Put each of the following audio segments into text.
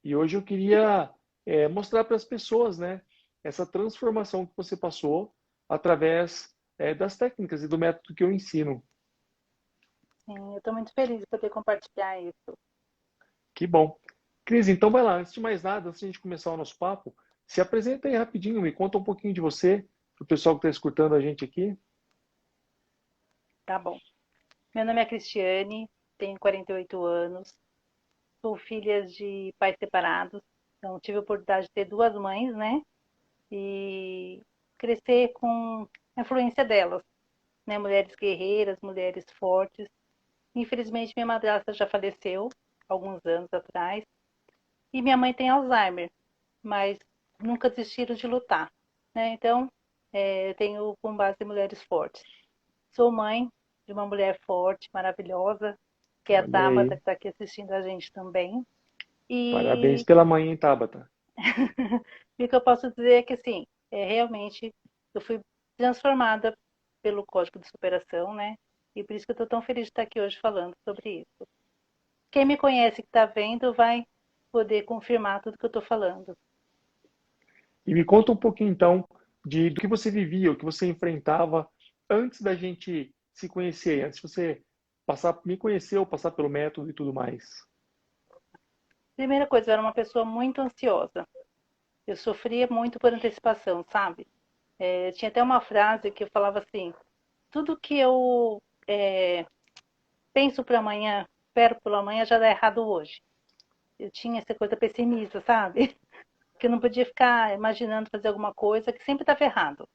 E hoje eu queria mostrar para as pessoas, né, essa transformação que você passou através das técnicas e do método que eu ensino. Sim, eu estou muito feliz de poder compartilhar isso. Que bom. Cris, então vai lá. Antes de mais nada, antes de a gente começar o nosso papo, se apresenta aí rapidinho, me conta um pouquinho de você, para o pessoal que está escutando a gente aqui. Tá bom. Meu nome é Cristiane, tenho 48 anos, sou filha de pais separados, então tive a oportunidade de ter duas mães, né? E crescer com a influência delas, né? Mulheres guerreiras, mulheres fortes. Infelizmente, minha madrasta já faleceu alguns anos atrás e minha mãe tem Alzheimer, mas nunca desistiram de lutar, né? Então, eu tenho com base em mulheres fortes. Sou mãe de uma mulher forte, maravilhosa, que é a Olha Tabata, aí. que está aqui assistindo a gente também. Parabéns E, pela manhã, hein, Tabata. e o que eu posso dizer é que, assim, realmente eu fui transformada pelo Código de Superação, né? E por isso que eu estou tão feliz de estar aqui hoje falando sobre isso. Quem me conhece que está vendo vai poder confirmar tudo que eu estou falando. E me conta um pouquinho então do que você vivia, o que você enfrentava antes da gente se conhecer, antes de você passar, me conhecer ou passar pelo método e tudo mais. Primeira coisa, eu era uma pessoa muito ansiosa. Eu sofria muito por antecipação, sabe? Tinha até uma frase que eu falava assim: tudo que eu penso para amanhã, espero pelo amanhã, já dá errado hoje. Eu tinha essa coisa pessimista, sabe? Que eu não podia ficar imaginando fazer alguma coisa que sempre estava errado.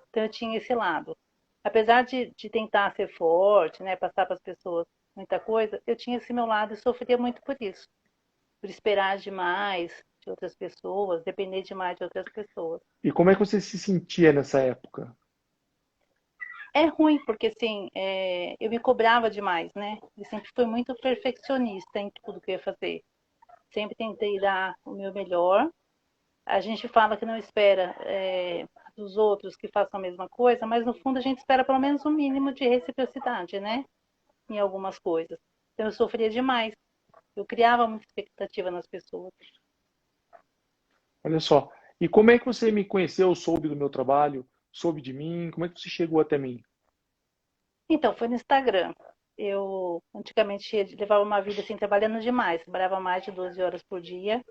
Então eu tinha esse lado. Apesar de tentar ser forte, né, passar para as pessoas muita coisa, eu tinha esse meu lado e sofria muito por isso. Por esperar demais de outras pessoas, depender demais de outras pessoas. E como é que você se sentia nessa época? É ruim, porque assim, eu me cobrava demais, né? Eu sempre fui muito perfeccionista em tudo que eu ia fazer. Sempre tentei dar o meu melhor. A gente fala que não espera dos outros que façam a mesma coisa, mas no fundo a gente espera pelo menos um mínimo de reciprocidade, né? Em algumas coisas. Então eu sofria demais. Eu criava muita expectativa nas pessoas. Olha só. E como é que você me conheceu, soube do meu trabalho, soube de mim? Como é que você chegou até mim? Então, foi no Instagram. Eu antigamente levava uma vida assim, trabalhando demais. Trabalhava mais de 12 horas por dia.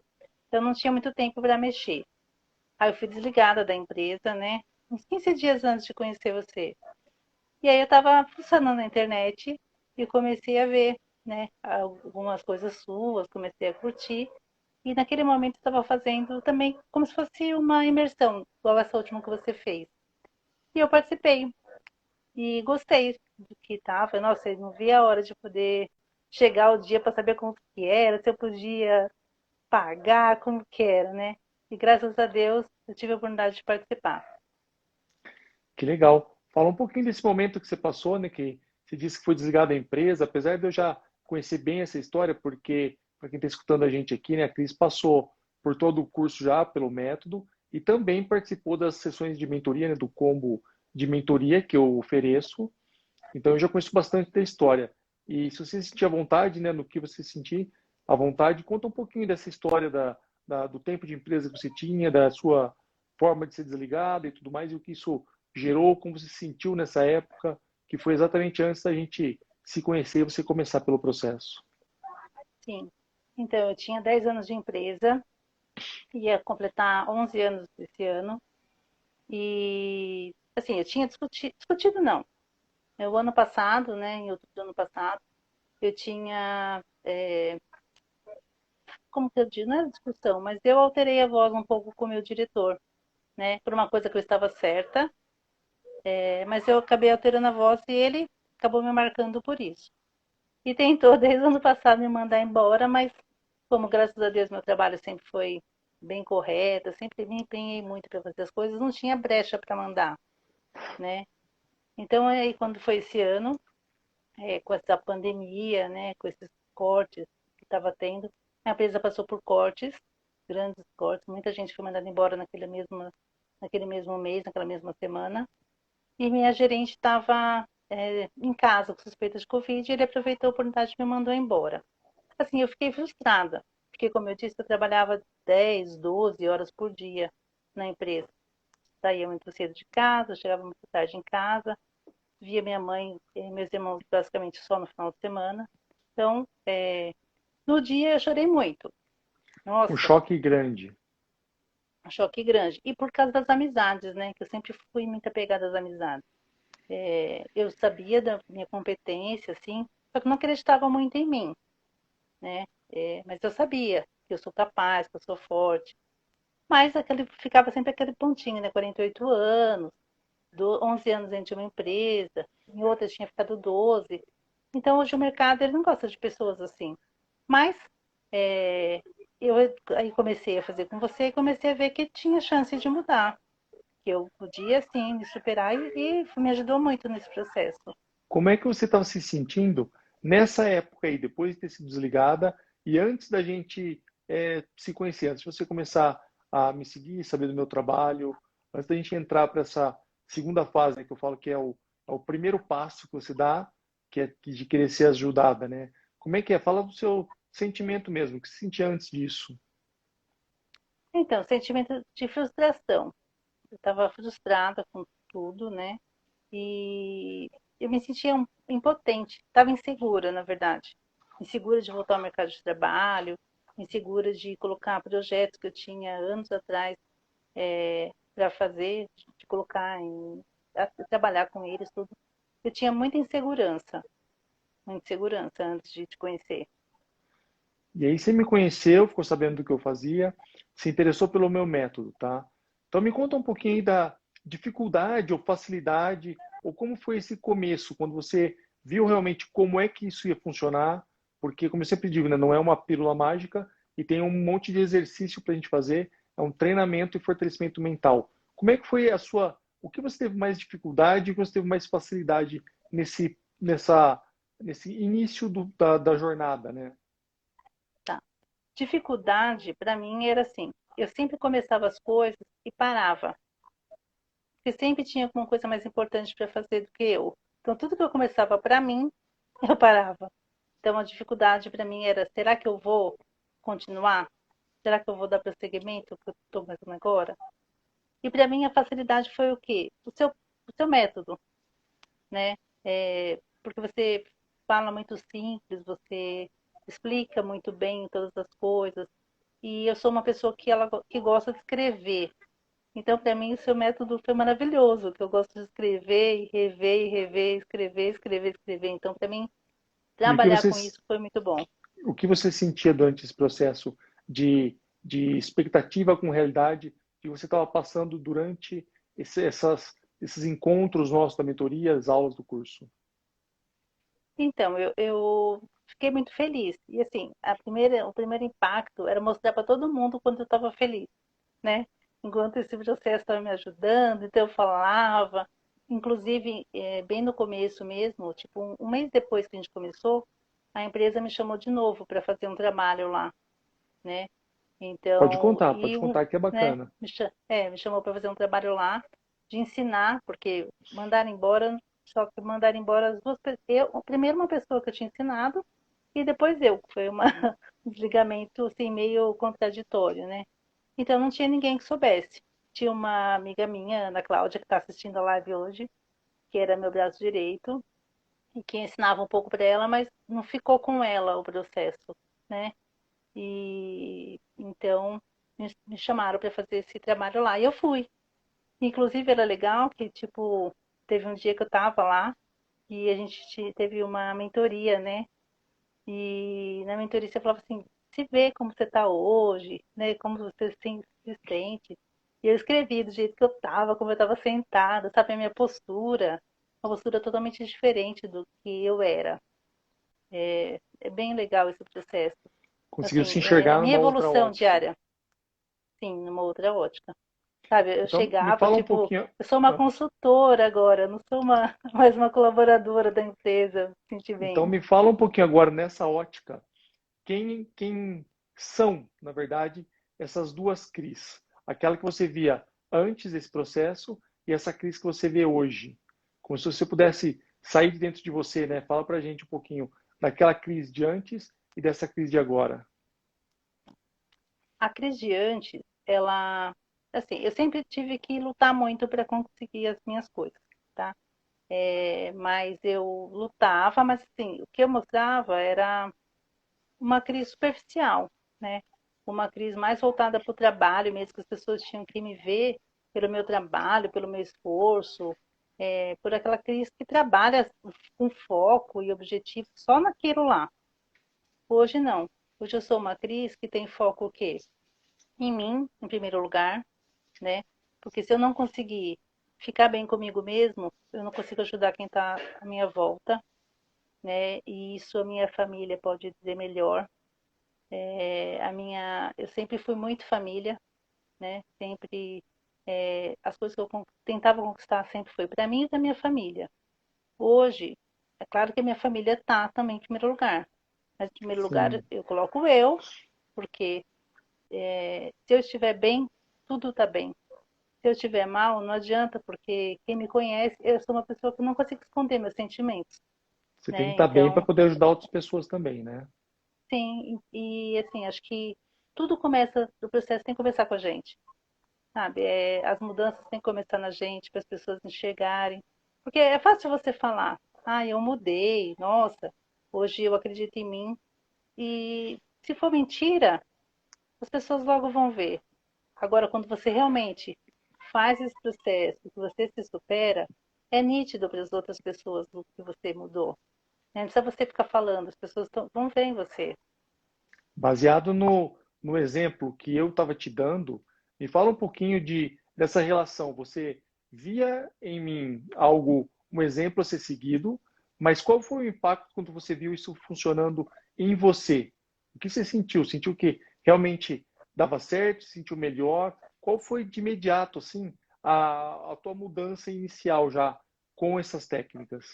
Então não tinha muito tempo para mexer. Aí eu fui desligada da empresa, né? Uns 15 dias antes de conhecer você. E aí eu tava funcionando na internet e comecei a ver, né, algumas coisas suas, comecei a curtir. E naquele momento eu estava fazendo também como se fosse uma imersão, igual essa última que você fez. E eu participei e gostei do que tava. Nossa, eu não via a hora de poder chegar o dia para saber como que era, se eu podia pagar, como que era, né? E graças a Deus eu tive a oportunidade de participar. Que legal. Fala um pouquinho desse momento que você passou, né? Que você disse que foi desligado da empresa, apesar de eu já conhecer bem essa história, porque, para quem está escutando a gente aqui, né, a Cris passou por todo o curso já, pelo método, e também participou das sessões de mentoria, né, do combo de mentoria que eu ofereço. Então eu já conheço bastante da história. E se você sentir à vontade, né, no que você sentir à vontade, conta um pouquinho dessa história do tempo de empresa que você tinha, da sua forma de ser desligada e tudo mais, e o que isso gerou, como você se sentiu nessa época, que foi exatamente antes da gente se conhecer e você começar pelo processo. Sim. Então, eu tinha 10 anos de empresa, ia completar 11 anos esse ano. E, assim, eu tinha discutido não. O ano passado, né, em outubro do ano passado, eu tinha, como que eu digo, não é discussão, mas eu alterei a voz um pouco com o meu diretor, né, por uma coisa que eu estava certa, mas eu acabei alterando a voz e ele acabou me marcando por isso. E tentou desde o ano passado me mandar embora, mas como graças a Deus meu trabalho sempre foi bem correto, eu sempre me empenhei muito para fazer as coisas, não tinha brecha para mandar, né? Então aí quando foi esse ano, com essa pandemia, né, com esses cortes que estava tendo, a empresa passou por cortes, grandes cortes, muita gente foi mandada embora naquele mesmo mês, naquela mesma semana, e minha gerente estava em casa com suspeita de Covid e ele aproveitou a oportunidade e me mandou embora. Assim, eu fiquei frustrada, Porque, como eu disse, eu trabalhava 10, 12 horas por dia na empresa. Saía muito cedo de casa, chegava muito tarde em casa, via minha mãe e meus irmãos basicamente só no final de semana. Então, no dia eu chorei muito. Um Nossa, choque grande. um choque grande. E por causa das amizades, né? Que eu sempre fui muito apegada às amizades. Eu sabia da minha competência, assim, só que não acreditava muito em mim, né? Mas eu sabia que eu sou capaz, que eu sou forte. Mas ficava sempre aquele pontinho, né? 48 anos, 11 anos dentro de uma empresa, em outra tinha ficado 12. Então, hoje o mercado ele não gosta de pessoas assim. Mas é, eu aí comecei a fazer com você e comecei a ver que tinha chance de mudar, que eu podia sim me superar e me ajudou muito nesse processo. Como é que você estava se sentindo nessa época aí, depois de ter sido desligada e antes da gente se conhecer, antes de você começar a me seguir, saber do meu trabalho, antes da gente entrar para essa segunda fase, né, que eu falo que é o primeiro passo que você dá, que é de querer ser ajudada, né? Como é que é? Fala do seu sentimento mesmo, o que você sentia antes disso. Então, sentimento de frustração. Eu estava frustrada com tudo, né? E eu me sentia impotente, estava insegura, na verdade. Insegura de voltar ao mercado de trabalho, insegura de colocar projetos que eu tinha anos atrás para fazer, de colocar a trabalhar com eles, tudo. Eu tinha muita insegurança antes de te conhecer. E aí você me conheceu, ficou sabendo do que eu fazia, se interessou pelo meu método, tá? Então me conta um pouquinho aí da dificuldade ou facilidade, ou como foi esse começo, quando você viu realmente como é que isso ia funcionar, porque, como eu sempre digo, né, não é uma pílula mágica e tem um monte de exercício para a gente fazer, é um treinamento e fortalecimento mental. Como é que foi o que você teve mais dificuldade e o que você teve mais facilidade nesse início da jornada, né? Tá. Dificuldade, para mim, era assim: eu sempre começava as coisas e parava. Porque sempre tinha alguma coisa mais importante para fazer do que eu. Então, tudo que eu começava para mim, eu parava. Então, a dificuldade para mim era: será que eu vou continuar? Será que eu vou dar prosseguimento ao que eu estou fazendo agora? E para mim, a facilidade foi o quê? O seu método, né? Porque você fala muito simples, você explica muito bem todas as coisas. E eu sou uma pessoa que gosta de escrever. Então, para mim, o seu método foi maravilhoso, que eu gosto de escrever e rever e rever, escrever, escrever, escrever. Então, para mim, E o que trabalhar você, com isso foi muito bom. o que você sentia durante esse processo de expectativa com realidade que você estava passando durante esses encontros nossos da mentoria, as aulas do curso? Então, eu fiquei muito feliz. E assim, o primeiro impacto era mostrar para todo mundo quando eu estava feliz, né? Enquanto esse processo estava me ajudando, então eu falava. Inclusive, bem no começo mesmo, tipo um mês depois que a gente começou, a empresa me chamou de novo para fazer um trabalho lá, né? Então, Pode contar que é né, bacana. me chamou para fazer um trabalho lá, de ensinar, porque mandaram embora, só que mandaram embora as duas pessoas. Primeiro uma pessoa que eu tinha ensinado, e depois eu, que foi um desligamento assim, meio contraditório, né? Então não tinha ninguém que soubesse. Tinha uma amiga minha, Ana Cláudia, que está assistindo a live hoje, que era meu braço direito, e que ensinava um pouco para ela, mas não ficou com ela o processo, né? E então me chamaram para fazer esse trabalho lá. E eu fui. Inclusive era legal que, tipo, teve um dia que eu tava lá e a gente teve uma mentoria, né? E na mentoria você falava assim, se vê como você tá hoje, né? Como você se sente. E eu escrevi do jeito que eu tava, como eu tava sentada, sabe? A minha postura, uma postura totalmente diferente do que eu era. É bem legal esse processo. Conseguiu se Assim, é a enxergar minha numa outra evolução ótica. diária. Sim, numa outra ótica. Sabe, eu Então, me chegava, fala um tipo, pouquinho. eu sou uma ah, consultora agora, não sou mais uma colaboradora da empresa, me senti Então, bem. me fala um pouquinho agora nessa ótica. Quem são, na verdade, essas duas Cris? Aquela que você via antes desse processo e essa Cris que você vê hoje. Como se você pudesse sair de dentro de você, né? Fala pra gente um pouquinho daquela Cris de antes e dessa Cris de agora. A crise de antes, ela, assim, eu sempre tive que lutar muito para conseguir as minhas coisas, tá? Mas eu lutava, mas assim, o que eu mostrava era uma crise superficial, né? Uma crise mais voltada para o trabalho mesmo, que as pessoas tinham que me ver pelo meu trabalho, pelo meu esforço, por aquela crise que trabalha com foco e objetivo só naquilo lá. Hoje não. Hoje eu sou uma atriz que tem foco o quê? Em mim, em primeiro lugar, né? Porque se eu não conseguir ficar bem comigo mesmo, eu não consigo ajudar quem está à minha volta, né? E isso a minha família pode dizer melhor. Eu sempre fui muito família, né? Sempre as coisas que eu tentava conquistar sempre foi para mim e para minha família. Hoje, é claro que a minha família está também em primeiro lugar, mas em primeiro lugar Sim. eu coloco eu, porque se eu estiver bem, tudo está bem. Se eu estiver mal, não adianta, porque quem me conhece, eu sou uma pessoa que não consigo esconder meus sentimentos, Você tem que né? estar bem para Então, poder ajudar outras pessoas também, né? sim, e assim, acho que tudo começa, o processo tem que começar com a gente, sabe? As mudanças têm que começar na gente, para as pessoas enxergarem. Porque é fácil você falar, eu mudei, nossa, hoje eu acredito em mim. E se for mentira, as pessoas logo vão ver. Agora, quando você realmente faz esse processo, que você se supera, é nítido para as outras pessoas o que você mudou. Não precisa você ficar falando, as pessoas vão ver em você. Baseado no exemplo que eu estava te dando, me fala um pouquinho dessa relação. Você via em mim algo, um exemplo a ser seguido, mas qual foi o impacto quando você viu isso funcionando em você? O que você sentiu? Sentiu que realmente dava certo? Sentiu melhor? Qual foi de imediato, assim, a tua mudança inicial já com essas técnicas?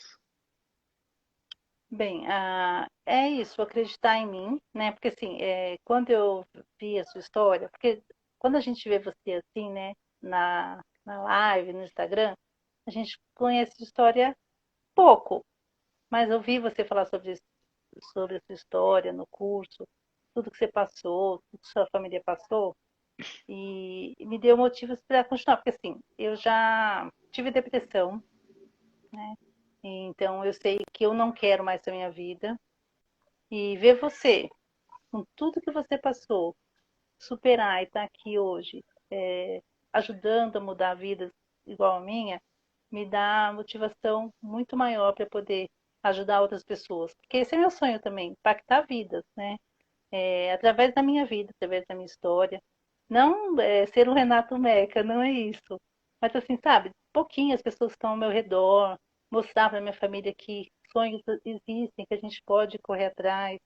Bem, é isso, acreditar em mim, né? Porque assim, quando eu vi a sua história, porque quando a gente vê você assim, né, na live, no Instagram, a gente conhece a história pouco, mas eu vi você falar sobre a sua história no curso, tudo que você passou, tudo que sua família passou, e me deu motivos para continuar, porque assim, eu já tive depressão, né? Então eu sei que eu não quero mais a minha vida. E ver você, com tudo que você passou, superar e estar aqui hoje, ajudando a mudar a vida igual a minha, me dá motivação muito maior para poder ajudar outras pessoas. Porque esse é meu sonho também, impactar vidas, né? Através da minha vida, através da minha história. Não ser o Renato Meca, não é isso. Mas assim, sabe, pouquinho as pessoas que estão ao meu redor, mostrar para minha família que sonhos existem, que a gente pode correr atrás,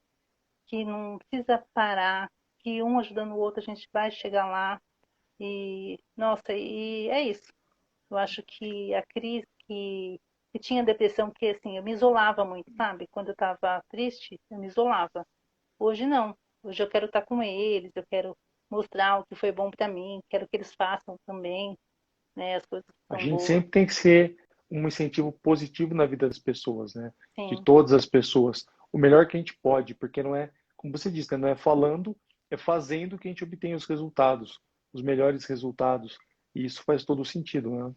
que não precisa parar, que um ajudando o outro a gente vai chegar lá. E, nossa, e é isso. Eu acho que a Cris, que tinha depressão, que assim, eu me isolava muito, sabe? Quando eu estava triste, eu me isolava. Hoje não. Hoje eu quero estar com eles, eu quero mostrar o que foi bom para mim, quero que eles façam também, né, as coisas que A são gente boas. sempre tem que ser um incentivo positivo na vida das pessoas, né? De Sim, todas as pessoas. O melhor que a gente pode, porque não é, como você disse, né? Não é falando, é fazendo que a gente obtém os resultados, os melhores resultados. E isso faz todo o sentido, né?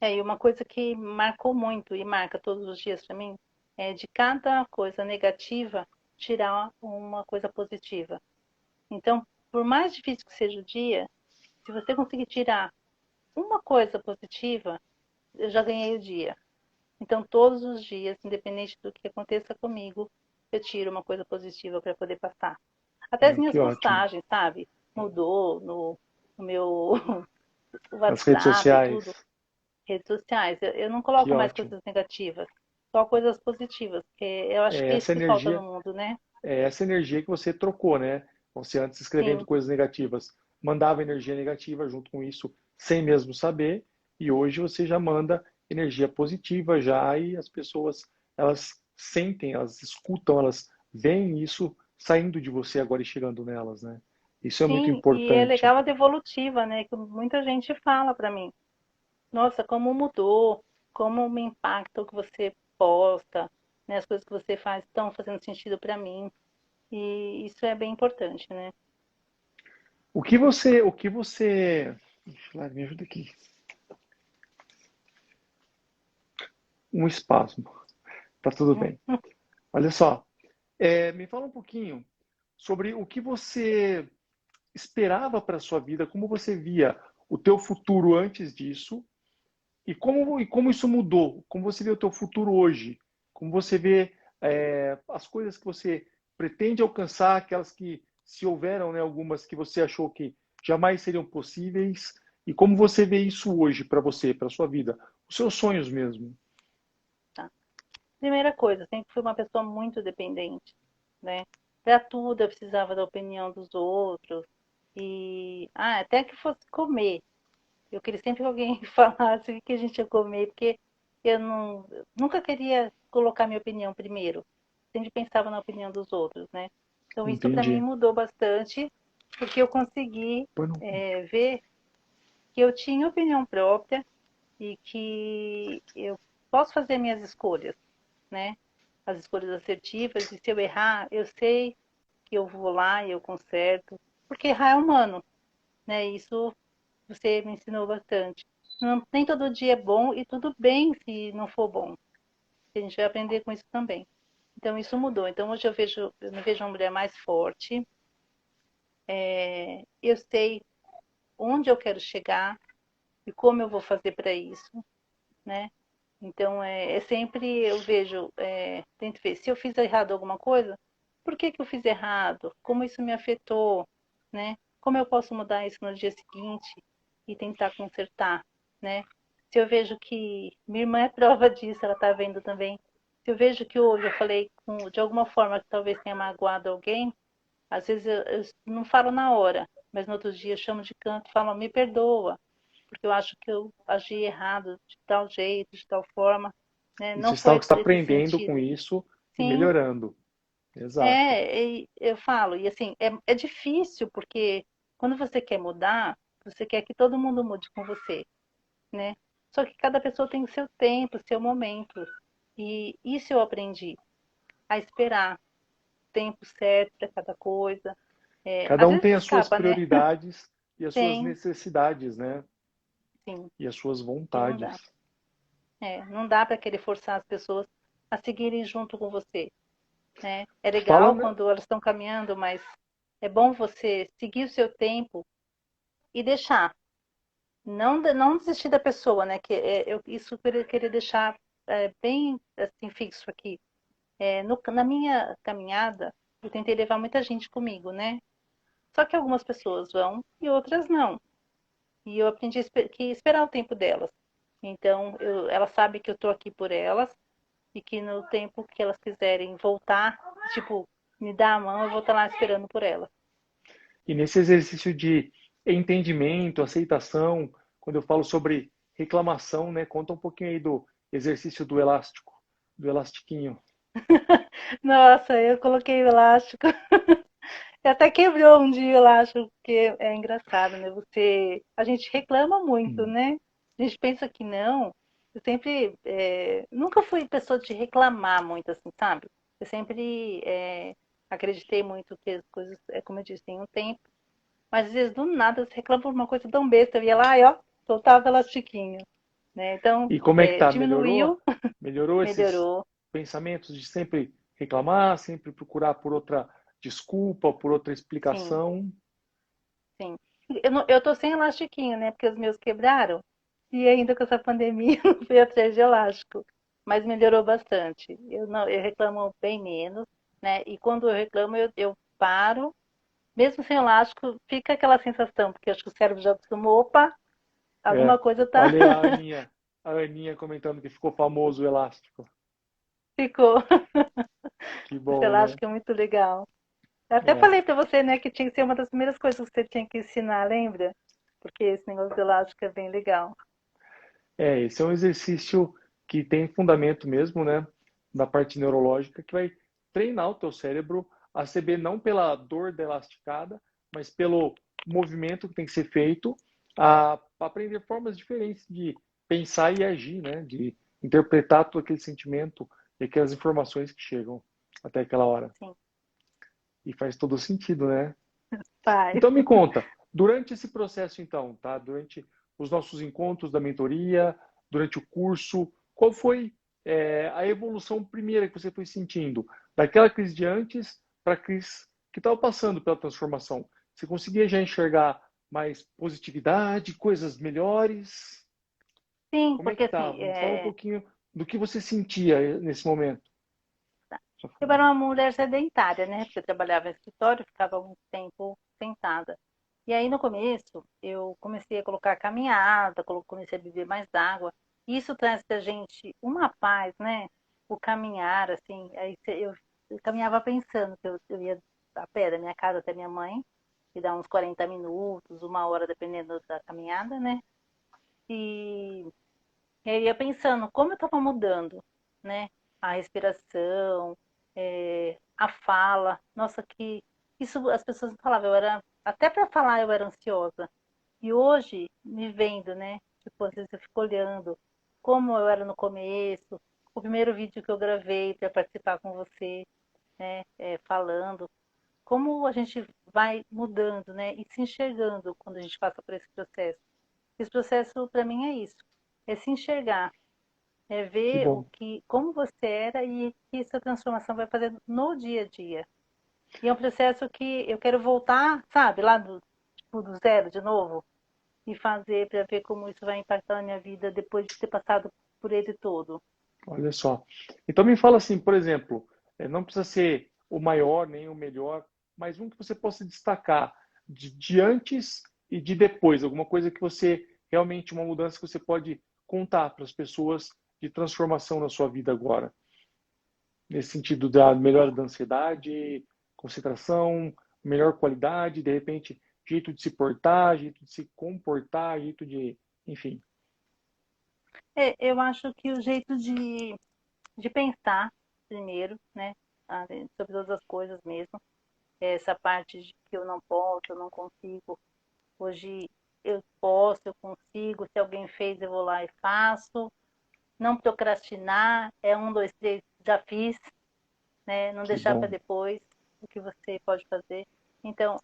e uma coisa que marcou muito e marca todos os dias para mim é de cada coisa negativa tirar uma coisa positiva. Então, por mais difícil que seja o dia, se você conseguir tirar uma coisa positiva, eu já ganhei o dia. Então, todos os dias, independente do que aconteça comigo, eu tiro uma coisa positiva para poder passar. Até as minhas Que ótimo. postagens, sabe? Mudou no meu Nas redes WhatsApp, tudo. sociais, Redes sociais. Eu não que coloco mais ótimo. coisas negativas, só coisas positivas, porque eu acho É que é isso essa que falta no energia, mundo, né? é essa energia que você trocou, né? Você antes escrevendo Sim, coisas negativas, mandava energia negativa junto com isso, sem mesmo saber, e hoje você já manda energia positiva já e as pessoas elas sentem, elas escutam, elas veem isso saindo de você agora e chegando nelas, né? Isso é muito sim, e é importante. legal a devolutiva, né? Que muita gente fala para mim. Nossa, como mudou, como me impacta o que você posta, né? As coisas que você faz estão fazendo sentido para mim. E isso é bem importante, né? Deixa eu lá, me ajuda aqui. Um espasmo. Tá tudo bem. Olha só, me fala um pouquinho sobre o que você esperava para a sua vida, como você via o teu futuro antes disso e como isso mudou, como você vê o teu futuro hoje, como você vê as coisas que você pretende alcançar, aquelas que se houveram, né, algumas que você achou que jamais seriam possíveis, e como você vê isso hoje para você, para a sua vida, os seus sonhos mesmo. Tá. Primeira coisa, sempre fui uma pessoa muito dependente, né? Para tudo eu precisava da opinião dos outros. E até que fosse comer. Eu queria sempre que alguém falasse o que a gente ia comer, porque eu nunca queria colocar minha opinião primeiro. Sempre pensava na opinião dos outros, né? Então isso para mim Entendi. mudou bastante, porque eu consegui Pois não. ver que eu tinha opinião própria e que eu posso fazer minhas escolhas, né? As escolhas assertivas, e se eu errar, eu sei que eu vou lá e eu conserto, porque errar é humano, né? Isso você me ensinou bastante. Não, nem todo dia é bom e tudo bem se não for bom. A gente vai aprender com isso também. Então isso mudou. Então hoje eu me vejo uma mulher mais forte. Eu sei onde eu quero chegar e como eu vou fazer para isso, né? Então é sempre eu vejo, tento ver se eu fiz errado alguma coisa, por que que eu fiz errado? Como isso me afetou, né? Como eu posso mudar isso no dia seguinte e tentar consertar, né? Se eu vejo que minha irmã é prova disso, ela está vendo também. Se eu vejo que hoje eu falei de alguma forma que talvez tenha magoado alguém, às vezes eu não falo na hora, mas no outro dia eu chamo de canto e falo, me perdoa, porque eu acho que eu agi errado de tal jeito, de tal forma, né? Isso Não é sinal foi que está por esse aprendendo com sentido. isso e Sim, melhorando. Exato. e eu falo, e assim, é difícil, porque quando você quer mudar, você quer que todo mundo mude com você, né? Só que cada pessoa tem o seu tempo, o seu momento. E isso eu aprendi, a esperar o tempo certo para cada coisa. Cada Às um vezes tem as suas escapa, né? prioridades e as suas Tem, necessidades, né? sim, E as suas e não vontades. dá. Não dá para querer forçar as pessoas a seguirem junto com você, né? É Fala, legal né? quando elas estão caminhando, mas é bom você seguir o seu tempo e deixar. Não desistir da pessoa, né? Isso eu queria deixar bem assim fixo aqui. Na minha caminhada, eu tentei levar muita gente comigo, né? Só que algumas pessoas vão e outras não. E eu aprendi que esperar o tempo delas. Então, elas sabem que eu estou aqui por elas e que no tempo que elas quiserem voltar, tipo, me dar a mão, eu vou estar lá esperando por elas. E nesse exercício de entendimento, aceitação, quando eu falo sobre reclamação, né? Conta um pouquinho aí do exercício do elástico, do elastiquinho. Nossa, eu coloquei o elástico. Até quebrou um dia o elástico, porque é engraçado, né? A gente reclama muito, Hum. né? A gente pensa que não. Eu sempre, nunca fui pessoa de reclamar muito, assim, sabe? Eu sempre acreditei muito que as coisas, como eu disse, tem um tempo. Mas às vezes do nada você reclama por uma coisa tão besta. Eu ia lá e ó, soltava o elastiquinho, né? Então, E como é que tá? Melhorou? diminuiu, Melhorou esses melhorou. pensamentos de sempre reclamar, sempre procurar por outra desculpa, por outra Sim, explicação? sim. Eu tô sem elastiquinho, né? Porque os meus quebraram. E ainda com essa pandemia, não fui atrás de elástico. Mas melhorou bastante. Eu reclamo bem menos, né? E quando eu reclamo, eu paro. Mesmo sem elástico, fica aquela sensação, porque acho que o cérebro já acostumou, opa, alguma É, coisa tá. olha aí a Aninha comentando que ficou famoso o elástico. Ficou. Que Esse bom, né? elástico é muito legal. Eu até É. falei pra você, né, que tinha que ser uma das primeiras coisas que você tinha que ensinar, lembra? Porque esse negócio do elástico é bem legal. Esse é um exercício que tem fundamento mesmo, né, na parte neurológica, que vai treinar o teu cérebro a receber não pela dor da elasticada, mas pelo movimento que tem que ser feito, a aprender formas diferentes de pensar e agir, né, de interpretar todo aquele sentimento e aquelas informações que chegam até aquela hora. Sim, E faz todo sentido, né? faz. Então me conta, Durante esse processo, então, tá? Durante os nossos encontros da mentoria, durante o curso, qual foi a evolução primeira que você foi sentindo? Daquela crise de antes para a crise que estava passando pela transformação. Você conseguia já enxergar mais positividade, coisas melhores? Sim, Como é porque que assim, tá? Me fala um pouquinho do que você sentia nesse momento. Só eu falar. era uma mulher sedentária, né? Porque eu trabalhava em escritório, ficava muito tempo sentada. E aí no começo eu comecei a colocar caminhada, comecei a beber mais água. Isso traz pra gente uma paz, né? O caminhar, assim, eu caminhava pensando que eu ia a pé da minha casa até minha mãe, que dá uns 40 minutos, uma hora, dependendo da caminhada, né? E eu ia pensando como eu estava mudando, né? A respiração, a fala. Nossa, que isso as pessoas falavam, eu era até para falar eu era ansiosa. E hoje, me vendo, né? Tipo, às vezes eu fico olhando como eu era no começo, o primeiro vídeo que eu gravei para participar com você, né? Falando, como a gente vai mudando, né? E se enxergando quando a gente passa por esse processo. Esse processo, para mim, é isso. É se enxergar, é Que ver bom. como você era e que essa transformação vai fazer no dia a dia. E é um processo que eu quero voltar, sabe, lá tipo, do zero de novo e fazer para ver como isso vai impactar na minha vida depois de ter passado por ele todo. Olha só. Então me fala assim, por exemplo, não precisa ser o maior nem o melhor, mas um que você possa destacar de antes e de depois, alguma coisa que você realmente uma mudança que você pode contar para as pessoas de transformação na sua vida agora, nesse sentido da melhora da ansiedade, concentração, melhor qualidade, de repente, jeito de se portar, jeito de se comportar, jeito de, enfim, Eu acho que o jeito de pensar primeiro, né, sobre todas as coisas mesmo, essa parte de que eu não posso, eu não consigo. Hoje eu posso, eu consigo, se alguém fez, eu vou lá e faço. Não procrastinar, um, dois, três, já fiz, né? Não que deixar para bom. depois o que você pode fazer. Então,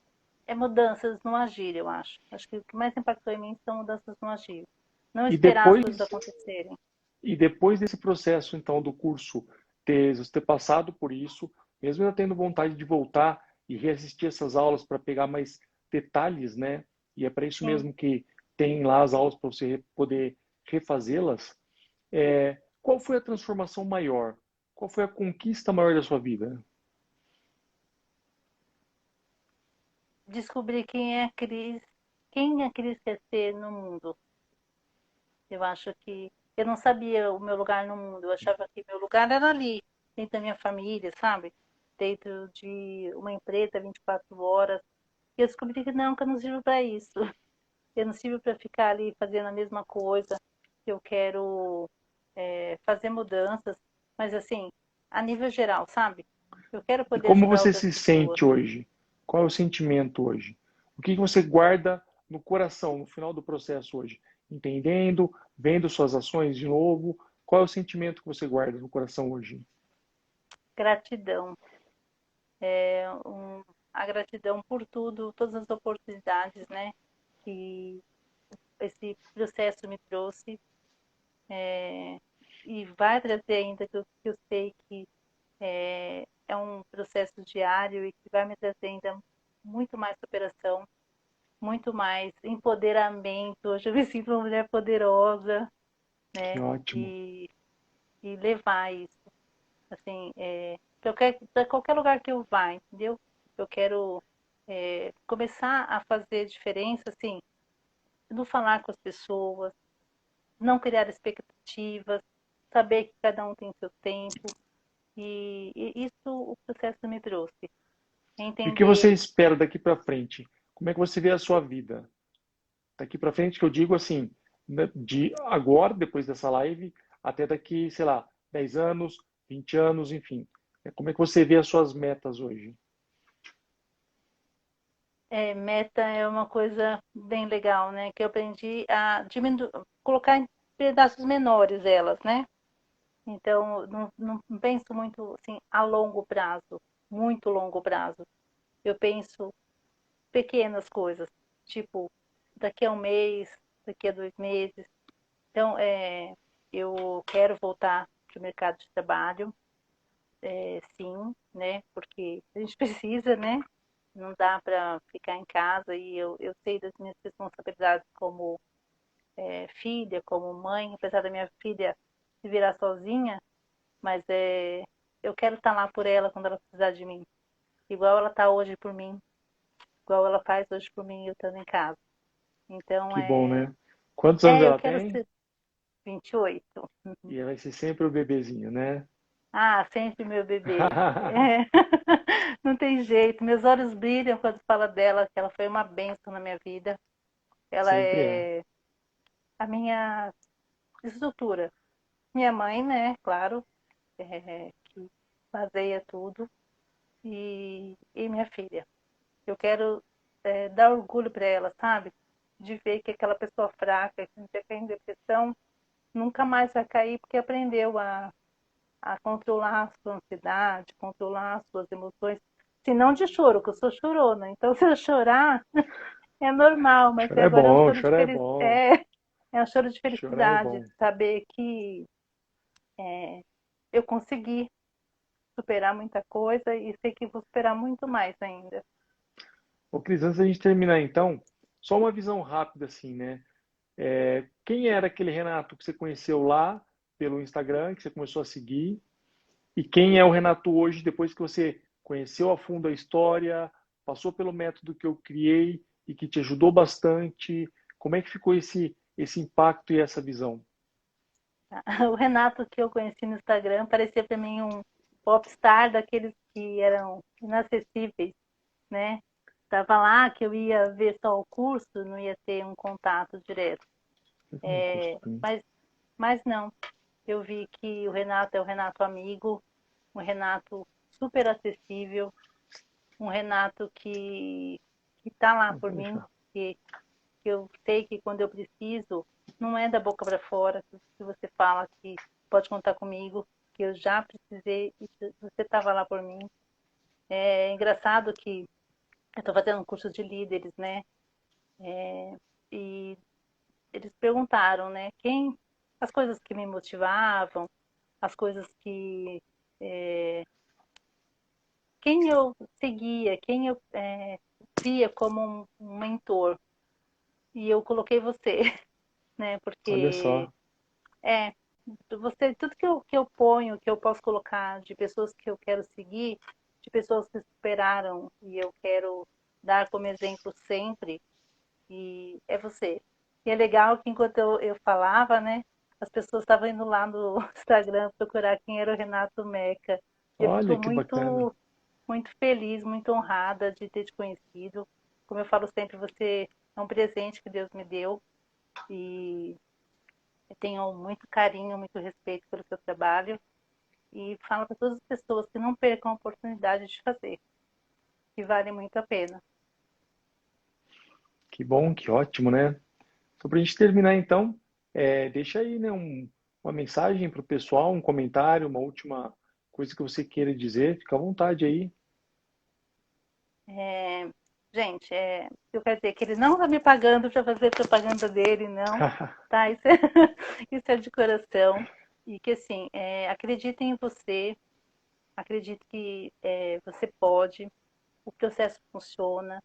é mudanças no agir, eu acho. Acho que o que mais impactou em mim são mudanças no agir. Não E esperar as depois coisas acontecerem. E depois desse processo, então, do curso, você ter passado por isso, mesmo eu tendo vontade de voltar e reassistir essas aulas para pegar mais detalhes, né? E é para isso Sim. mesmo que tem lá as aulas para você poder refazê-las. Qual foi a transformação maior? Qual foi a conquista maior da sua vida? Descobrir quem a Cris quer ser no mundo. Eu acho que eu não sabia o meu lugar no mundo. Eu achava que meu lugar era ali, dentro da minha família, sabe? Dentro de uma empresa 24 horas. E eu descobri que eu não sirvo para isso. Eu não sirvo para ficar ali fazendo a mesma coisa. Eu quero fazer mudanças, mas assim, a nível geral, sabe? Eu quero E poder como ajudar você outras se pessoas. sente hoje? Qual é o sentimento hoje? O que você guarda no coração no final do processo hoje? Entendendo, vendo suas ações de novo, qual é o sentimento que você guarda no coração hoje? Gratidão. É, a gratidão por tudo, todas as oportunidades, né? Que esse processo me trouxe e vai trazer ainda, que eu sei que é um processo diário e que vai me trazer ainda muito mais superação, muito mais empoderamento. Hoje eu me sinto uma mulher poderosa, Que né? ótimo. E levar isso, assim, para qualquer lugar que eu vá, entendeu? Eu quero começar a fazer diferença, assim, no falar com as pessoas, não criar expectativas, saber que cada um tem seu tempo. E isso o processo me trouxe. E o que você Entender, espera daqui para frente? Como é que você vê a sua vida? Daqui para frente, que eu digo assim, né, de agora, depois dessa live, até daqui, sei lá, 10 anos, 20 anos, enfim. Como é que você vê as suas metas hoje? meta é uma coisa bem legal, né? Que eu aprendi a colocar em pedaços menores elas, né? Então, não penso muito assim a longo prazo, muito longo prazo. Eu penso pequenas coisas. tipo, daqui a um mês, daqui a 2 meses. Então, eu quero voltar para o mercado de trabalho, sim, né? Porque a gente precisa, né? Não dá para ficar em casa e eu sei das minhas responsabilidades como filha, como mãe, apesar da minha filha se virar sozinha, mas eu quero estar lá por ela quando ela precisar de mim. Igual ela está hoje por mim, igual ela faz hoje por mim eu estando em casa. Então, Que bom, né? Quantos anos eu ela quero tem? ser 28. E ela vai ser sempre o bebezinho, né? Ah, sempre meu bebê. É. Não tem jeito. Meus olhos brilham quando fala dela, que ela foi uma bênção na minha vida. Ela Sempre é. é a minha estrutura. Minha mãe, né? Claro, que baseia tudo. E minha filha. Eu quero dar orgulho para ela, sabe? De ver que aquela pessoa fraca, que não quer cair em depressão, nunca mais vai cair porque aprendeu a controlar a sua ansiedade, controlar as suas emoções. Se não de choro, que eu sou chorona. Então, se eu chorar, é normal, mas Chorar é agora é um bom, choro de chorar é felicidade. bom. É um choro de Chorar é felicidade, de bom. saber que é, eu consegui superar muita coisa e sei que vou superar muito mais ainda. Ô, Cris, antes da gente terminar, então, só uma visão rápida, assim, né? Quem era aquele Renato que você conheceu lá pelo Instagram, que você começou a seguir? E quem é o Renato hoje, depois que você conheceu a fundo a história, passou pelo método que eu criei e que te ajudou bastante? Como é que ficou esse impacto e essa visão? O Renato que eu conheci no Instagram parecia para mim um popstar daqueles que eram inacessíveis, né? Tava lá que eu ia ver só o curso, não ia ter um contato direto. Um custo. Mas não, eu vi que o Renato é o Renato amigo, um Renato super acessível, um Renato que tá lá Não, por pode mim, deixar. que eu sei que quando eu preciso, não é da boca para fora, que você fala que pode contar comigo, que eu já precisei e você estava lá por mim. É engraçado que eu estou fazendo um curso de líderes, né? E eles perguntaram, né? As coisas que me motivavam, as coisas quem eu seguia, quem eu via como um mentor. E eu coloquei você, né? Olha Porque só, é, tudo que eu ponho, que eu posso colocar de pessoas que eu quero seguir, de pessoas que superaram e eu quero dar como exemplo sempre, e é você. E é legal que enquanto eu falava, né, as pessoas estavam indo lá no Instagram procurar quem era o Renato Meca. Eu fico olha que bacana. muito feliz, muito honrada de ter te conhecido. Como eu falo sempre, você é um presente que Deus me deu e eu tenho muito carinho, muito respeito pelo seu trabalho e falo para todas as pessoas que não percam a oportunidade de fazer, que vale muito a pena. Que bom, que ótimo, né? Só para a gente terminar, então, deixa aí, né, uma mensagem para o pessoal, um comentário, uma última coisa que você queira dizer. Fica à vontade aí. É, gente, eu quero dizer que ele não está me pagando para fazer propaganda dele, não, tá? Isso é, isso é de coração. E que, assim, acredite em você, acredite que você pode, o processo funciona.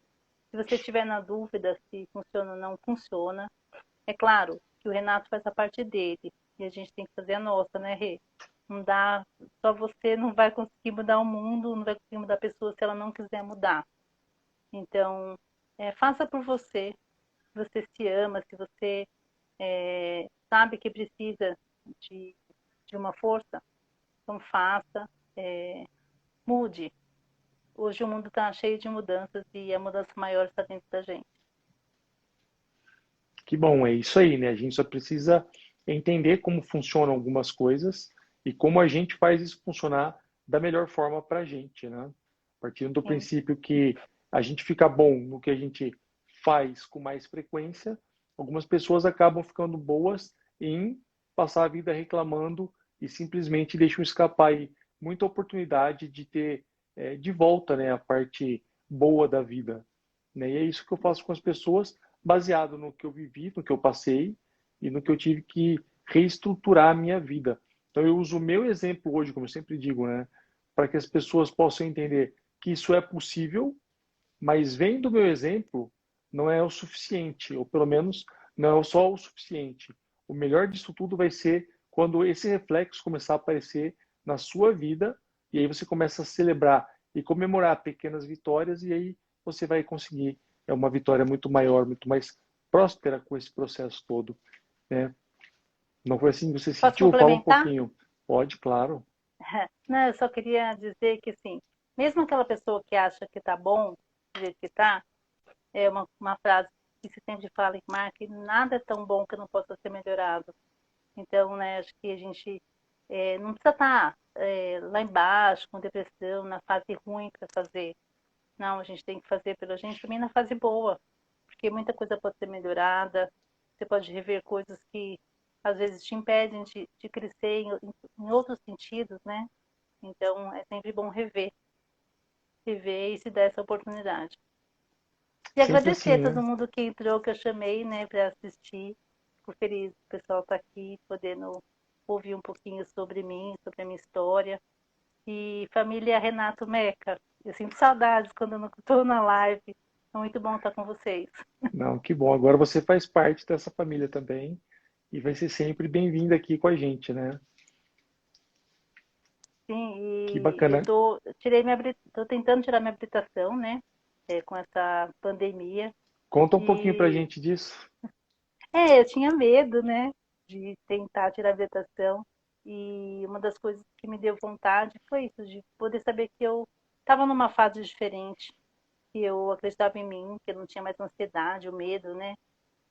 Se você estiver na dúvida se funciona ou não funciona, é claro que o Renato faz a parte dele e a gente tem que fazer a nossa, né, Rê? Não dá, só você não vai conseguir mudar o mundo, não vai conseguir mudar a pessoa se ela não quiser mudar. Então, faça por você. Se você se ama, se você sabe que precisa de, de uma força, então faça, mude. Hoje o mundo está cheio de mudanças e a mudança maior está dentro da gente. Que bom, é isso aí, né? A gente só precisa entender como funcionam algumas coisas e como a gente faz isso funcionar da melhor forma para a gente, né? Partindo do Sim, princípio que a gente fica bom no que a gente faz com mais frequência, algumas pessoas acabam ficando boas em passar a vida reclamando e simplesmente deixam escapar aí muita oportunidade de ter de volta, né, a parte boa da vida. né? E é isso que eu faço com as pessoas, baseado no que eu vivi, no que eu passei e no que eu tive que reestruturar a minha vida. Então eu uso o meu exemplo hoje, como eu sempre digo, né, para que as pessoas possam entender que isso é possível, mas vendo o meu exemplo não é o suficiente, ou pelo menos não é só o suficiente. O melhor disso tudo vai ser quando esse reflexo começar a aparecer na sua vida, e aí você começa a celebrar e comemorar pequenas vitórias, e aí você vai conseguir uma vitória muito maior, muito mais próspera com esse processo todo, né? Não foi assim que você Posso sentiu? Fala um complementar? pouquinho. Pode, claro. Não, eu só queria dizer que, assim, mesmo aquela pessoa que acha que tá bom do jeito que tá, é uma frase que se sempre fala em marketing, nada é tão bom que não possa ser melhorado. Então, né, acho que a gente não precisa estar lá embaixo, com depressão, na fase ruim para fazer. Não, a gente tem que fazer pela gente também na fase boa, porque muita coisa pode ser melhorada, você pode rever coisas que às vezes te impedem de crescer em outros sentidos, né? Então, é sempre bom rever e se dar essa oportunidade. E Sempre agradecer assim, a todo né? mundo que entrou, que eu chamei, né, para assistir. Fico feliz o pessoal estar aqui, podendo ouvir um pouquinho sobre mim, sobre a minha história. E família Renato Meca, eu sinto saudades quando eu não estou na live. É muito bom estar com vocês. Não, que bom. Agora você faz parte dessa família também e vai ser sempre bem-vinda aqui com a gente, né? Sim, Que e bacana. tô tentando tirar minha habilitação, né, com essa pandemia. Conta um pouquinho pra E gente disso. eu tinha medo, né, de tentar tirar a habilitação. E uma das coisas que me deu vontade foi isso, de poder saber que eu estava numa fase diferente, que eu acreditava em mim, que eu não tinha mais ansiedade, o medo, né?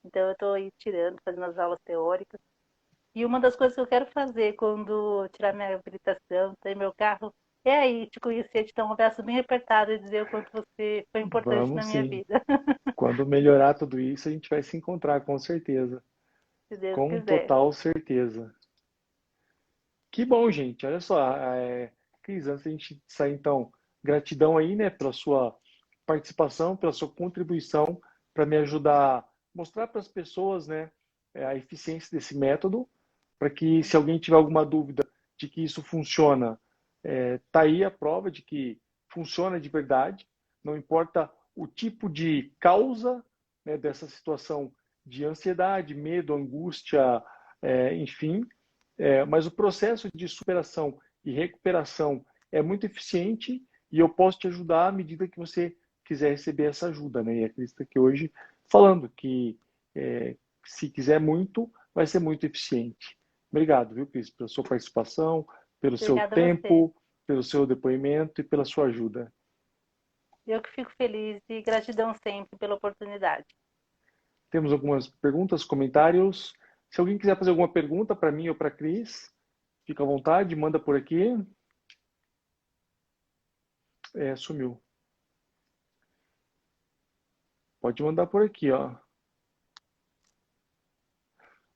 Então eu estou aí tirando, fazendo as aulas teóricas. E uma das coisas que eu quero fazer quando tirar minha habilitação, ter meu carro, é aí te conhecer, te dar um abraço bem apertado e dizer o quanto você foi importante na Vamos minha sim. vida, Quando melhorar tudo isso, a gente vai se encontrar com certeza. se Deus Com quiser. total certeza. Que bom, gente. Olha só, Cris, antes da gente sair, então, gratidão aí, né, pela sua participação, pela sua contribuição para me ajudar a mostrar para as pessoas, né, a eficiência desse método, para que se alguém tiver alguma dúvida de que isso funciona, tá aí a prova de que funciona de verdade. Não importa o tipo de causa, né, dessa situação de ansiedade, medo, angústia, enfim, mas o processo de superação e recuperação é muito eficiente e eu posso te ajudar à medida que você quiser receber essa ajuda, né? E acredita que hoje, falando que se quiser muito, vai ser muito eficiente. Obrigado, viu, Cris, pela sua participação, pelo seu Obrigada a você. tempo, pelo seu depoimento e pela sua ajuda. Eu que fico feliz e gratidão sempre pela oportunidade. Temos algumas perguntas, comentários. Se alguém quiser fazer alguma pergunta para mim ou para a Cris, fica à vontade, manda por aqui. Sumiu. Pode mandar por aqui, ó.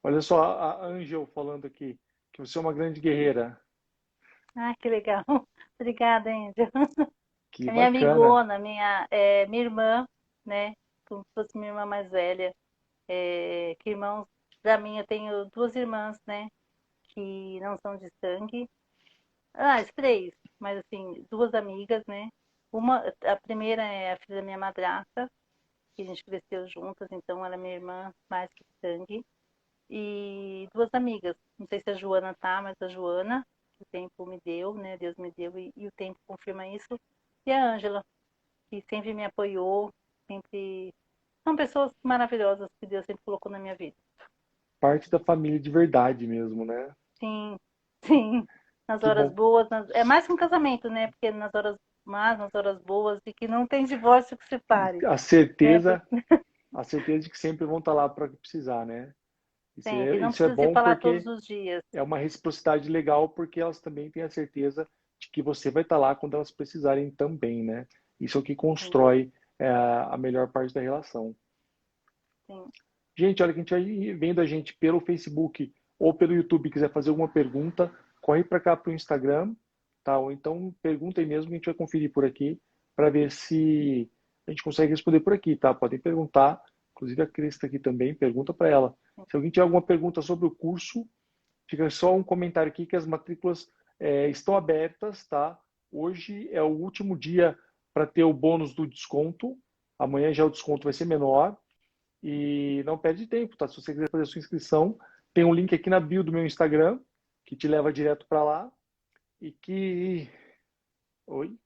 Olha só a Angel falando aqui, que você é uma grande guerreira. Ah, que legal. Obrigada, Índia. Que É minha bacana. amigona, minha irmã, né? Como se fosse minha irmã mais velha. Que irmãos, pra mim, eu tenho duas irmãs, né? Que não são de sangue. Ah, as três, mas assim, duas amigas, né? A primeira é a filha da minha madrasta, que a gente cresceu juntas, então ela é minha irmã mais que sangue. E duas amigas, não sei se a Joana tá, mas a Joana, que o tempo me deu, né? Deus me deu e o tempo confirma isso. E a Ângela, que sempre me apoiou, sempre. São pessoas maravilhosas que Deus sempre colocou na minha vida. Parte da família de verdade mesmo, né? Sim, sim. Nas Que horas bom. boas, é mais que um casamento, né? Porque nas horas más, nas horas boas, e que não tem divórcio que separe, A né? certeza, a certeza de que sempre vão estar lá para precisar, né? Sempre. Não Isso é precisa se bom falar todos porque os dias. é uma reciprocidade legal, porque elas também têm a certeza de que você vai estar lá quando elas precisarem também, né? Isso é o que Sim, constrói a melhor parte da relação. sim. Gente, olha, quem estiver vendo a gente pelo Facebook ou pelo YouTube e quiser fazer alguma pergunta, corre para cá para o Instagram, tá? Ou então pergunta aí mesmo que a gente vai conferir por aqui para ver se a gente consegue responder por aqui, tá? Podem perguntar, inclusive a Cris está aqui também, pergunta para ela. Se alguém tiver alguma pergunta sobre o curso, fica só um comentário aqui que as matrículas estão abertas, tá? Hoje é o último dia para ter o bônus do desconto. Amanhã já o desconto vai ser menor. E não perde tempo, tá? Se você quiser fazer a sua inscrição, tem um link aqui na bio do meu Instagram, que te leva direto para lá. E que. Oi?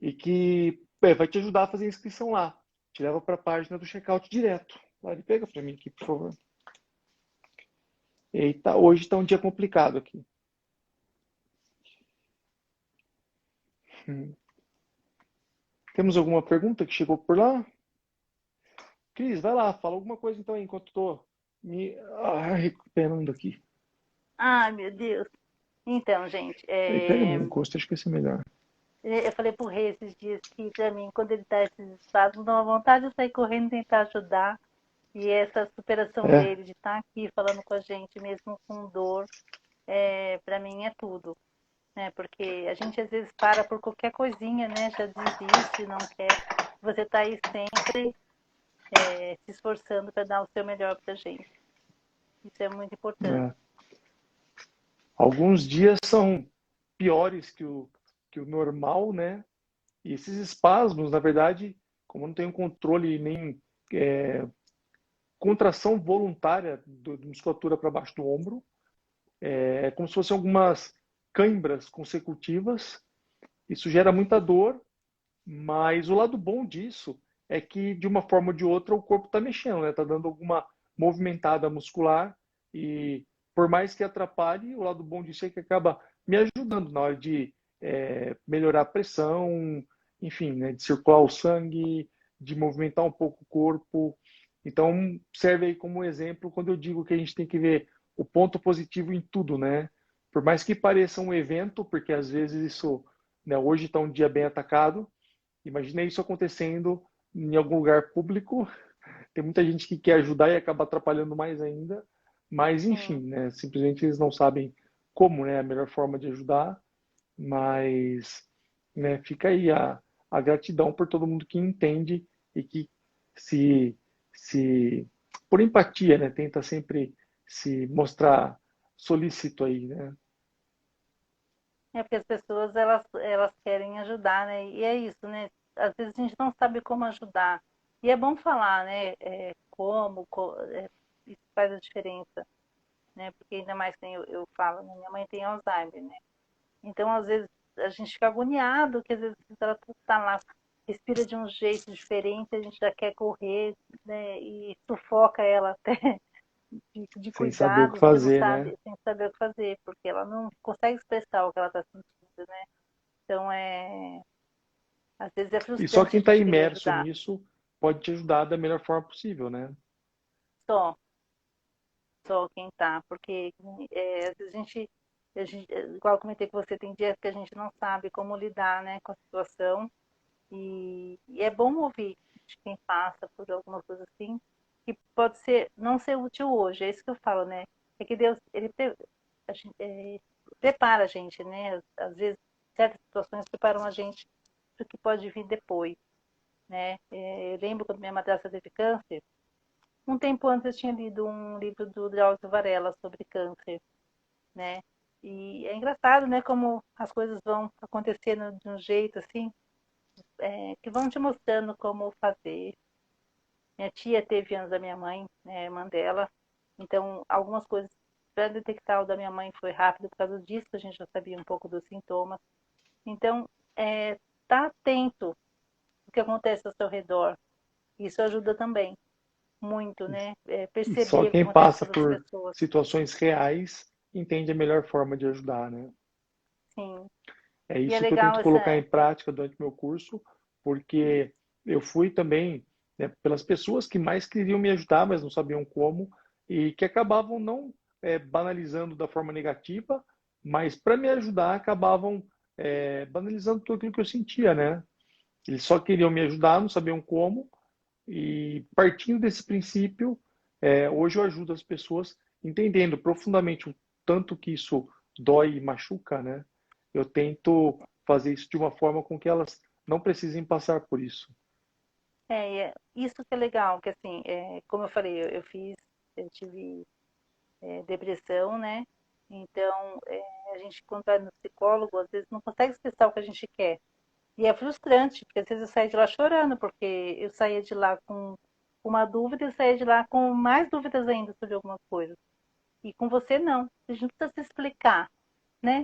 E que vai te ajudar a fazer a inscrição lá. Te leva para a página do checkout direto. Lari, pega para mim aqui, por favor. Eita, hoje está um dia complicado aqui. Temos alguma pergunta que chegou por lá? Cris, vai lá, fala alguma coisa então aí, enquanto estou me recuperando aqui. Ai, meu Deus. Então, gente, Aí, pega no encosto, acho que vai ser melhor. eu falei pro Rei esses dias que, pra mim, quando ele dá esses estados, dá uma vontade de sair correndo e tentar ajudar. E essa superação É, dele, de estar aqui falando com a gente, mesmo com dor, para mim é tudo. Né? Porque a gente às vezes para por qualquer coisinha, né? Já desiste, não quer. Você tá aí sempre se esforçando para dar o seu melhor pra gente. Isso é muito importante. é. Alguns dias são piores que o normal, né? E esses espasmos, na verdade, como não tem um controle nem contração voluntária de musculatura para baixo do ombro, é como se fossem algumas câimbras consecutivas. Isso gera muita dor, mas o lado bom disso é que, de uma forma ou de outra, o corpo está mexendo, né? Está dando alguma movimentada muscular e, por mais que atrapalhe, o lado bom disso é que acaba me ajudando na hora de melhorar a pressão, enfim, né? De circular o sangue, de movimentar um pouco o corpo. Então, serve aí como exemplo quando eu digo que a gente tem que ver o ponto positivo em tudo, né? Por mais que pareça um evento, porque às vezes isso, né, hoje está um dia bem atacado, imagina isso acontecendo em algum lugar público. Tem muita gente que quer ajudar e acaba atrapalhando mais ainda. Mas, enfim, Sim, né? Simplesmente eles não sabem como, né? A melhor forma de ajudar. Mas, né? Fica aí a gratidão por todo mundo que entende e que se, se por empatia, né? Tenta sempre se mostrar solícito aí, né? é porque as pessoas elas querem ajudar, né? E é isso, né? Às vezes a gente não sabe como ajudar. E é bom falar, né? Isso faz a diferença, né? Porque ainda mais que eu falo, né? Minha mãe tem Alzheimer, né? Então, às vezes, a gente fica agoniado, que às vezes ela tá lá, respira de um jeito diferente, a gente já quer correr, né? E sufoca ela até de Sem saber o que cuidados, porque não fazer, né? sabe, sem saber o que fazer, porque ela não consegue expressar o que ela está sentindo, né? Então, às vezes é E só frustrante quem a está gente querer imerso ajudar. nisso pode te ajudar da melhor forma possível, né? Só, só quem tá, porque às vezes igual eu comentei com você, tem dias que a gente não sabe como lidar, né, com a situação. E é bom ouvir de quem passa por alguma coisa assim, que pode ser, não ser útil hoje, é isso que eu falo, né? É que Deus, a gente, prepara a gente, né? Às vezes, certas situações preparam a gente para o que pode vir depois, né? Eu lembro quando minha madrasta teve câncer, um tempo antes eu tinha lido um livro do Drauzio Varela sobre câncer, né? E é engraçado, né? Como as coisas vão acontecendo de um jeito assim, que vão te mostrando como fazer. Minha tia teve anos da minha mãe, né, irmã dela. Então, algumas coisas para detectar o da minha mãe foi rápido por causa disso, a gente já sabia um pouco dos sintomas. Então, tá atento ao que acontece ao seu redor. Isso ajuda também muito, né? E só Perceber o que quem acontece com passa as outras por pessoas. situações reais entende a melhor forma de ajudar, né? Sim. É E é isso que eu legal tento colocar essa. em prática durante meu curso, porque eu fui também, né, pelas pessoas que mais queriam me ajudar, mas não sabiam como, e que acabavam não banalizando da forma negativa, mas para me ajudar acabavam banalizando tudo aquilo que eu sentia, né? Eles só queriam me ajudar, não sabiam como, e partindo desse princípio, hoje eu ajudo as pessoas entendendo profundamente o tanto que isso dói e machuca, né? Eu tento fazer isso de uma forma com que elas não precisem passar por isso. Isso que é legal, que assim, como eu falei, eu tive depressão, né? Então, a gente, quando vai no psicólogo, às vezes não consegue expressar o que a gente quer. E é frustrante, porque às vezes eu saía de lá chorando, porque eu saía de lá com uma dúvida e saía de lá com mais dúvidas ainda sobre algumas coisas. E com você não. A gente não precisa se explicar, né?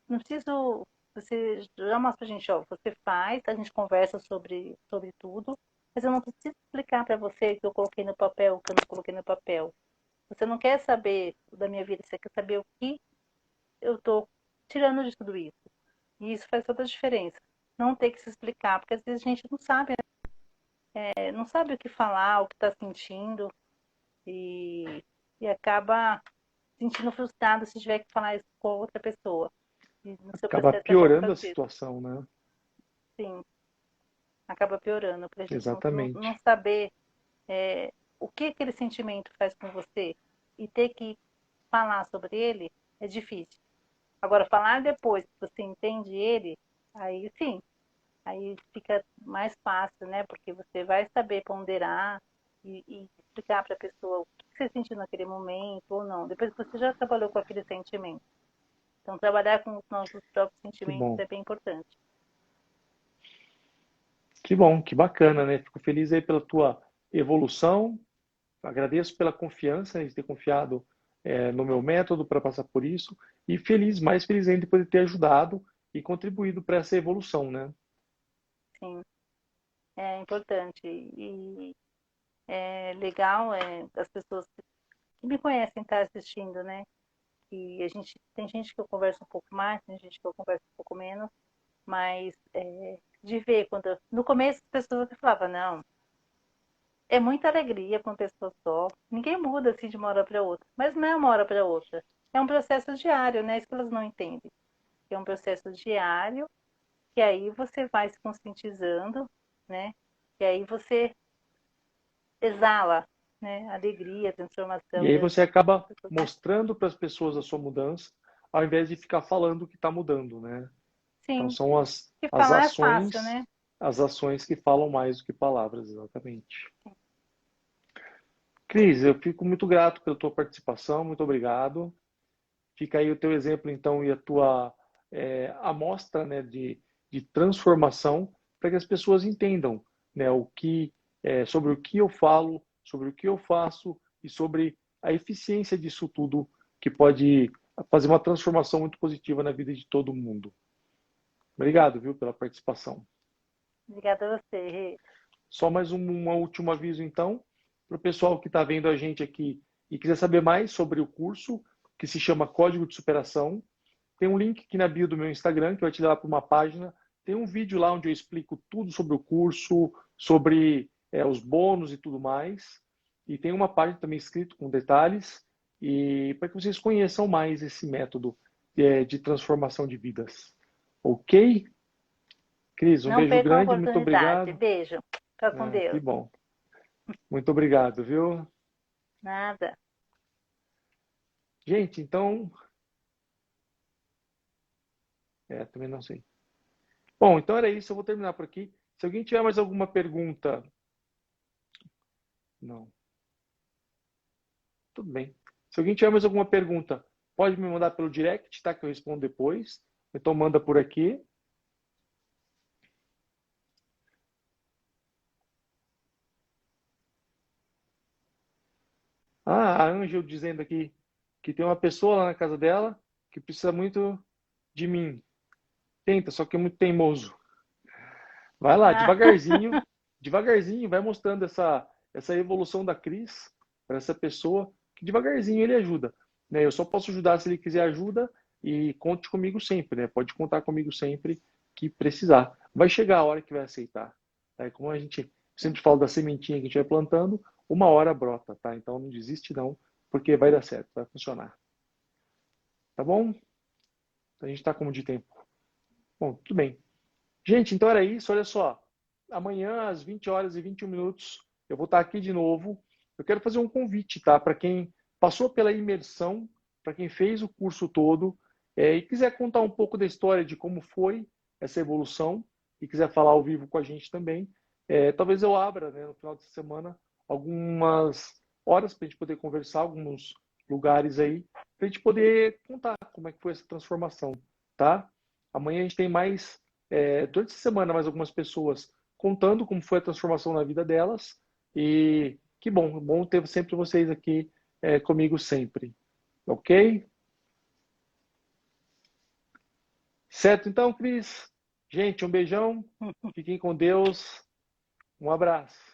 Não preciso. Você já mostra pra gente, ó, você faz, a gente conversa sobre tudo, mas eu não preciso explicar para você o que eu coloquei no papel, o que eu não coloquei no papel. Você não quer saber da minha vida, você quer saber o que eu tô tirando de tudo isso. E isso faz toda a diferença. Não ter que se explicar, porque às vezes a gente não sabe, não sabe o que falar, o que está sentindo, e, e acaba se sentindo frustrado se tiver que falar isso com outra pessoa. E no seu Acaba processo é bom piorando a fazer. situação, né? Sim, acaba piorando, porque a gente não Exatamente. saber o que aquele sentimento faz com você e ter que falar sobre ele é difícil. Agora, falar depois que você entende ele, aí sim, aí fica mais fácil, né? Porque você vai saber ponderar e explicar para a pessoa o que você sentiu naquele momento ou não, depois que você já trabalhou com aquele sentimento. Então, trabalhar com os nossos próprios Que sentimentos bom. é bem importante. Que bom, que bacana, né? Fico feliz aí pela tua evolução. Agradeço pela confiança de ter confiado no meu método para passar por isso. E feliz, mais feliz ainda de poder ter ajudado e contribuído para essa evolução, né? Sim, é importante. E é legal as pessoas que me conhecem estar assistindo, né? E tem gente que eu converso um pouco mais, tem gente que eu converso um pouco menos, mas de ver no começo as pessoas até falavam, não, é muita alegria com uma pessoa só, ninguém muda assim de uma hora para outra, mas não é uma hora para outra, é um processo diário, né? Isso que elas não entendem, é um processo diário, que aí você vai se conscientizando, né? E aí você exala, né? Alegria, E transformação aí das você acaba pessoas. mostrando para as pessoas a sua mudança, ao invés de ficar falando que está mudando, né? Então Sim, são que as falar é fácil, né? ações que falam mais do que palavras, exatamente. Cris, eu fico muito grato pela tua participação, muito obrigado. Fica aí o teu exemplo, então, e a tua amostra, né, de transformação para que as pessoas entendam, né, sobre o que eu falo, sobre o que eu faço e sobre a eficiência disso tudo que pode fazer uma transformação muito positiva na vida de todo mundo. Obrigado, viu, pela participação. Obrigada a você, Rê. Só mais um último aviso, então, para o pessoal que está vendo a gente aqui e quiser saber mais sobre o curso, que se chama Código de Superação. Tem um link aqui na bio do meu Instagram que vai te levar para uma página. Tem um vídeo lá onde eu explico tudo sobre o curso, sobre os bônus e tudo mais. E tem uma página também escrita com detalhes e para que vocês conheçam mais esse método de transformação de vidas. Ok? Cris, um Não beijo percam a grande, muito oportunidade. obrigado. Beijo. Fica com Ah, que Deus. bom. Muito obrigado, viu? Nada. Gente, então, também não sei. Bom, então era isso, eu vou terminar por aqui. Se alguém tiver mais alguma pergunta, não, tudo bem. Se alguém tiver mais alguma pergunta, pode me mandar pelo direct, tá? Que eu respondo depois. Então manda por aqui. Ah, a Ângel dizendo aqui que tem uma pessoa lá na casa dela que precisa muito de mim. Tenta, só que é muito teimoso. Vai lá, Ah, devagarzinho, devagarzinho, vai mostrando essa evolução da Cris para essa pessoa, que devagarzinho ele ajuda. Né? Eu só posso ajudar se ele quiser ajuda e conte comigo sempre, né? Pode contar comigo sempre que precisar. Vai chegar a hora que vai aceitar. Tá? Como a gente sempre fala da sementinha que a gente vai plantando, uma hora brota, tá? Então não desiste não, porque vai dar certo, vai funcionar. Tá bom? A gente está como de tempo. Bom, tudo bem. Gente, então era isso. Olha só. Amanhã, às 20 horas e 21 minutos, eu vou estar aqui de novo. Eu quero fazer um convite, tá? Para quem passou pela imersão, para quem fez o curso todo e quiser contar um pouco da história de como foi essa evolução e quiser falar ao vivo com a gente também, talvez eu abra, né, no final de semana algumas horas para a gente poder conversar, alguns lugares aí, para a gente poder contar como é que foi essa transformação, tá? Amanhã a gente tem mais, durante a semana, mais algumas pessoas contando como foi a transformação na vida delas. E que bom, bom ter sempre vocês aqui comigo sempre. Ok? Certo, então, Cris. Gente, um beijão. Fiquem com Deus. Um abraço.